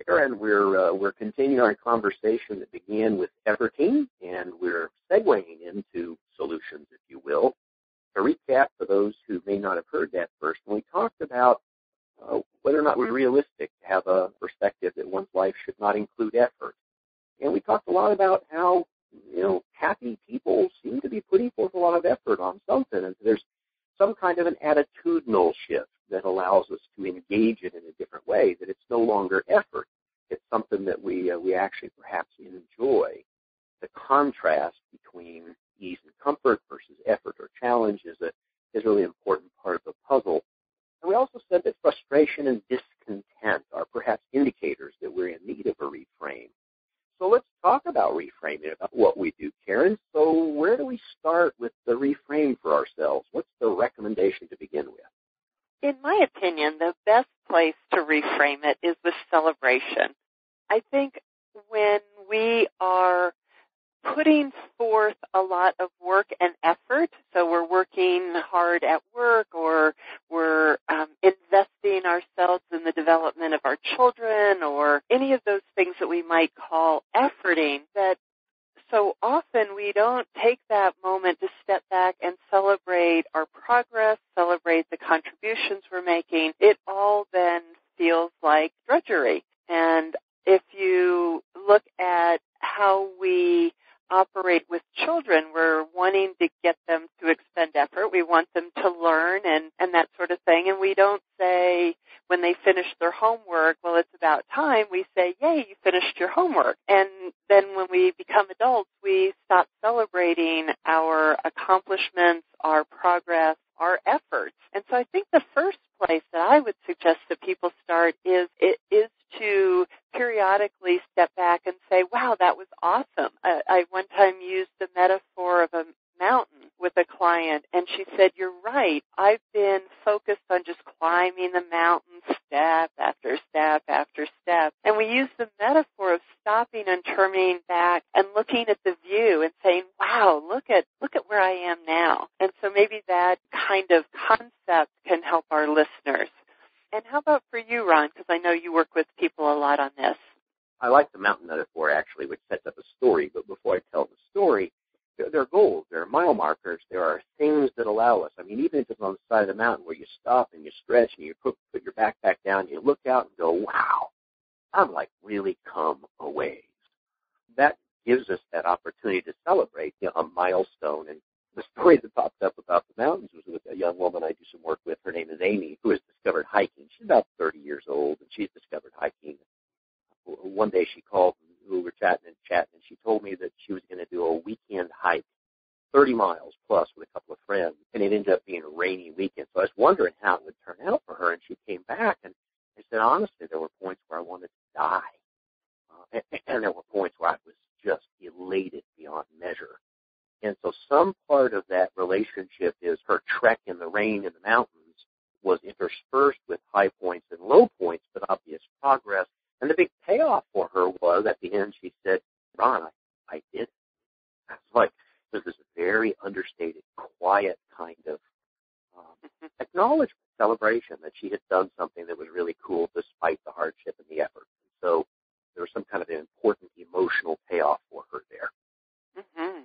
here, and we're continuing our conversation that began with efforting, and we're segueing into solutions, if you will. To recap, for those who may not have heard that first, when we talked about whether or not we're realistic to have a perspective that one's life should not include effort. And we talked a lot about how, happy people seem to be putting forth a lot of effort on something, and there's some kind of an attitudinal shift that allows us to engage it in a different way, that it's no longer effort. It's something that we actually perhaps enjoy. The contrast between ease and comfort versus effort or challenge is a really important part of the puzzle. And we also said that frustration and discontent are perhaps indicators that we're in need of a reframe. So let's talk about reframing, about what we do, Karen. So where do we start with the reframe for ourselves? What's the recommendation to begin with? In my opinion, the best place to reframe it is with celebration. I think when we are putting forth a lot of work and effort, so we're working hard at work, or we're investing ourselves in the development of our children, or any of those things that we might call efforting, that so often we don't take that moment to step back and celebrate our progress, celebrate the contributions we're making. It all then feels like drudgery. And if you look at how we operate with children, we're wanting to get them to expend effort. We want them to learn and that sort of thing. And we don't say when they finish their homework, well, it's about time. We say, yay, you finished your homework. And then when we become adults, we stop celebrating our accomplishments, our progress, our efforts. And so I think the first place that I would suggest that people start is to periodically step back and say, wow, that was awesome. I one time used the metaphor of a mountain with a client, and she said, you're right. I've been focused on just climbing the mountain step after step after step. And we use the metaphor of stopping and turning back and looking at the view and saying, wow, look at where I am now. And so maybe that kind of concept can help our listeners. And how about for you, Ron, because I know you work with people a lot on this. I like the mountain metaphor, actually, which sets up a story. But before I tell the story, there are goals, there are mile markers, there are things that allow us. I mean, even if it's on the side of the mountain where you stop and you stretch and you put your backpack down and you look out and go, wow, I'm like really come a ways. That gives us that opportunity to celebrate a milestone. And the story that popped up about the mountains was with a young woman I do some work with. Her name is Amy, who has discovered hiking. She's about 30 years old, and she's discovered hiking. One day she called, and we were chatting, and she told me that she was going to do a weekend hike, 30 miles plus with a couple of friends, and it ended up being a rainy weekend. So I was wondering how it would turn out for her, and she came back, and I said, honestly, there were points where I wanted to die, and there were points where I was just elated beyond measure. And so some part of that relationship is her trek in the rain in the mountains was interspersed with high points and low points, but obvious progress. And the big payoff for her was, at the end, she said, Ron, I did it. I was like, this is a very understated, quiet kind of acknowledgement, celebration that she had done something that was really cool despite the hardship and the effort. And so there was some kind of an important emotional payoff for her there. Mm-hmm.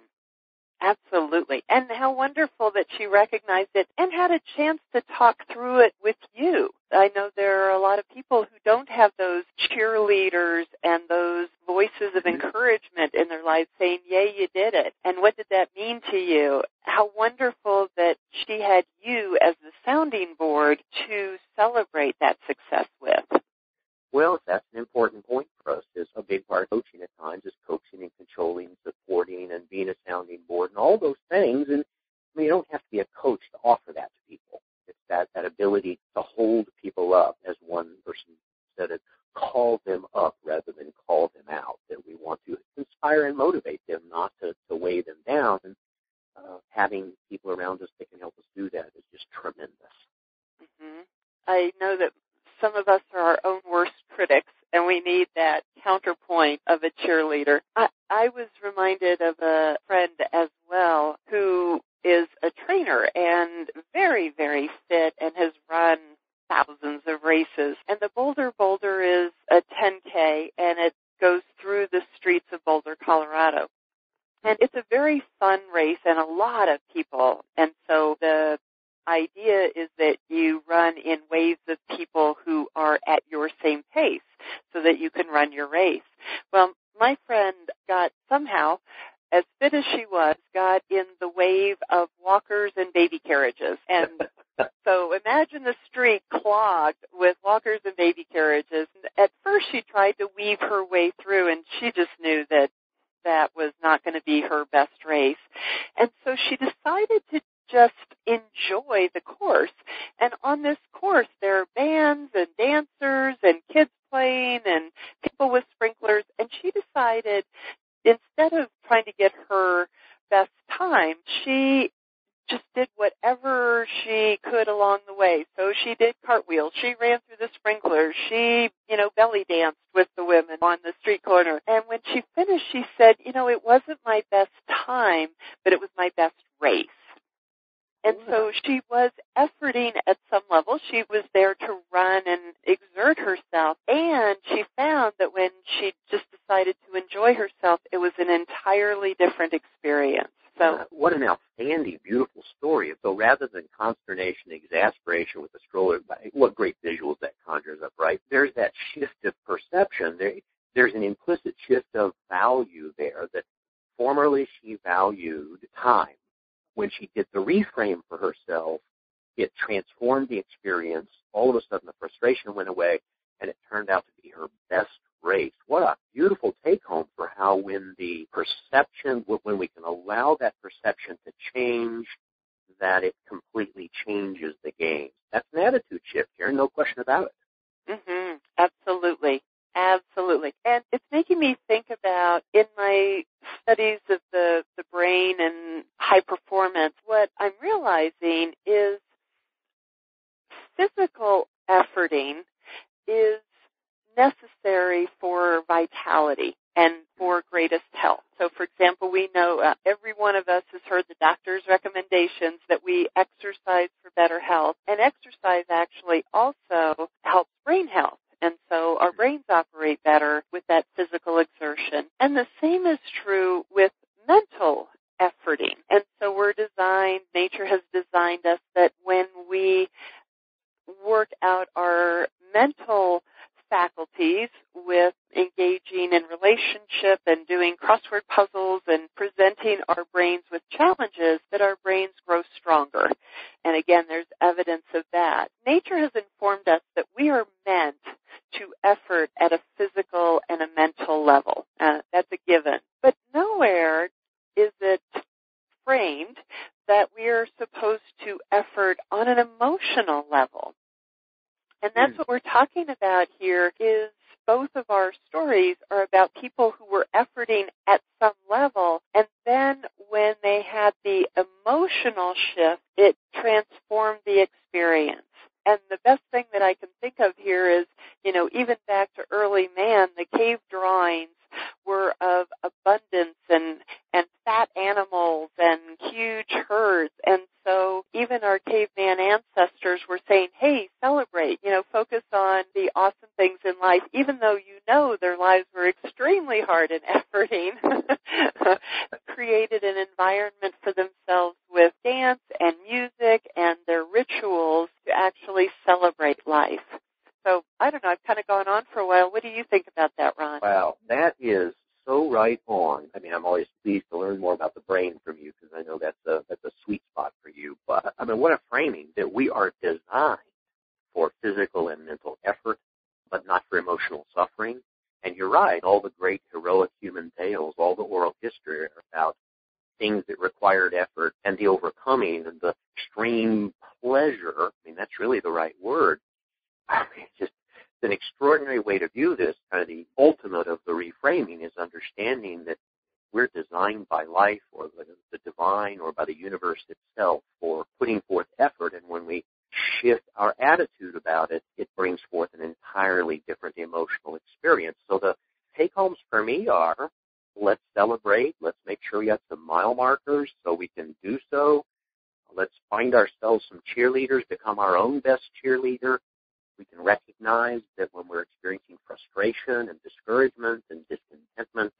Absolutely. And how wonderful that she recognized it and had a chance to talk through it with you. I know there are a lot of people who don't have those cheerleaders and those voices of encouragement in their lives saying, yay, you did it. And what did that mean to you? How wonderful that she had you as the sounding board to celebrate that success with. Well, that's an important point for us. Is a big part of coaching at times is coaching and controlling, supporting, and being a sounding board and all those things. And I mean, you don't have to be a coach to offer that to people. It's that ability to hold people up, as one person said it, call them up rather than call them out, that we want to inspire and motivate them, not to weigh them down. And having people around us that can help us do that is just tremendous. Mm-hmm. I know that some of us are our own worst critics, and we need that counterpoint of a cheerleader. I was reminded of a friend as well who is a trainer and very, very fit and has run thousands of races. And the Boulder is a 10K 5K, and it goes through the streets of Boulder, Colorado. And it's a very fun race and a lot of people. And so the idea is that you run in waves of people who are at your same pace so that you can run your race. Well, my friend got somehow, as fit as she was, got in the wave of walkers and baby carriages. And so imagine the street clogged with walkers and baby carriages. At first she tried to weave her way through, and she just knew that that was not going to be her best race. And so she decided to just enjoy the course. And on this course, there are bands and dancers and kids playing and people with sprinklers. And she decided, instead of trying to get her best time, she just did whatever she could along the way. So she did cartwheels. She ran through the sprinklers. She, belly danced with the women on the street corner. And when she finished, she said, it wasn't my best time, but it was my best race. And so she was efforting at some level. She was there to run and exert herself. And she found that when she just decided to enjoy herself, it was an entirely different experience. So, what an outstanding, beautiful story. So rather than consternation, exasperation with the stroller, what great visuals that conjures up, right? There's that shift of perception. There's an implicit shift of value there that formerly she valued time. When she did the reframe for herself, it transformed the experience. All of a sudden, the frustration went away, and it turned out to be her best race. What a beautiful take-home for how when the perception, when we can allow that perception to change, that it completely changes the game. That's an attitude shift here, no question about it. Mm-hmm. Absolutely. Absolutely. And it's making me think about, in my studies of the brain and high performance, what I'm realizing is physical efforting is necessary for vitality and for greatest health. So, for example, we know every one of us has heard the doctor's recommendations that we exercise for better health, and exercise actually also helps brain health. And so our brains operate better with that physical exertion. And the same is true with mental efforting. And so nature has designed us that when we work out our mental faculties with engaging in relationship and doing crossword puzzles and presenting our brains with challenges, that our brains grow stronger. And again, there's evidence of that. Nature has informed us that we are meant to effort at a physical and a mental level. That's a given. But nowhere is it framed that we are supposed to effort on an emotional level. And that's what we're talking about here, is both of our stories are about people who were efforting at some level, and then when they had the emotional shift, it transformed the experience. And the best thing that I can think of here is, even back to early man, the cave drawings were of abundance and fat animals and huge herds. And so even our caveman ancestors were saying, hey, celebrate, focus on the awesome things in life, even though their lives were extremely hard and efforting, created an environment for themselves with dance and music and their rituals to actually celebrate life. So, I don't know, I've kind of gone on for a while. What do you think about that, Ron? Wow, that is so right on. I mean, I'm always pleased to learn more about the brain from you, because I know that's a sweet spot for you. But, I mean, what a framing, that we are designed for physical and mental effort, but not for emotional suffering. And you're right, all the great heroic human tales, all the oral history are about things that required effort and the overcoming and the extreme pleasure. I mean, that's really the right word. I mean, it's just an extraordinary way to view this. Kind of the ultimate of the reframing is understanding that we're designed by life or the divine or by the universe itself for putting forth effort. And when we shift our attitude about it, it brings forth an entirely different emotional experience. So the take-homes for me are, let's celebrate. Let's make sure we have some mile markers so we can do so. Let's find ourselves some cheerleaders, become our own best cheerleader. We can recognize that when we're experiencing frustration and discouragement and discontentment,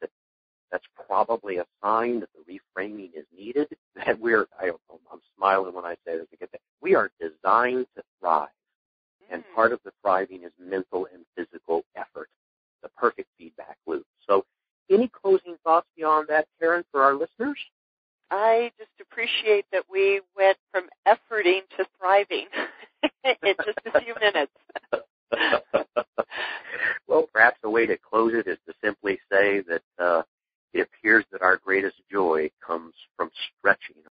that's probably a sign that the reframing is needed. That I'm smiling when I say this because we are designed to thrive. And part of the thriving is mental and physical effort, the perfect feedback loop. So any closing thoughts beyond that, Karen, for our listeners? I just appreciate that we went from efforting to thriving in just a few minutes. Well, perhaps a way to close it is to simply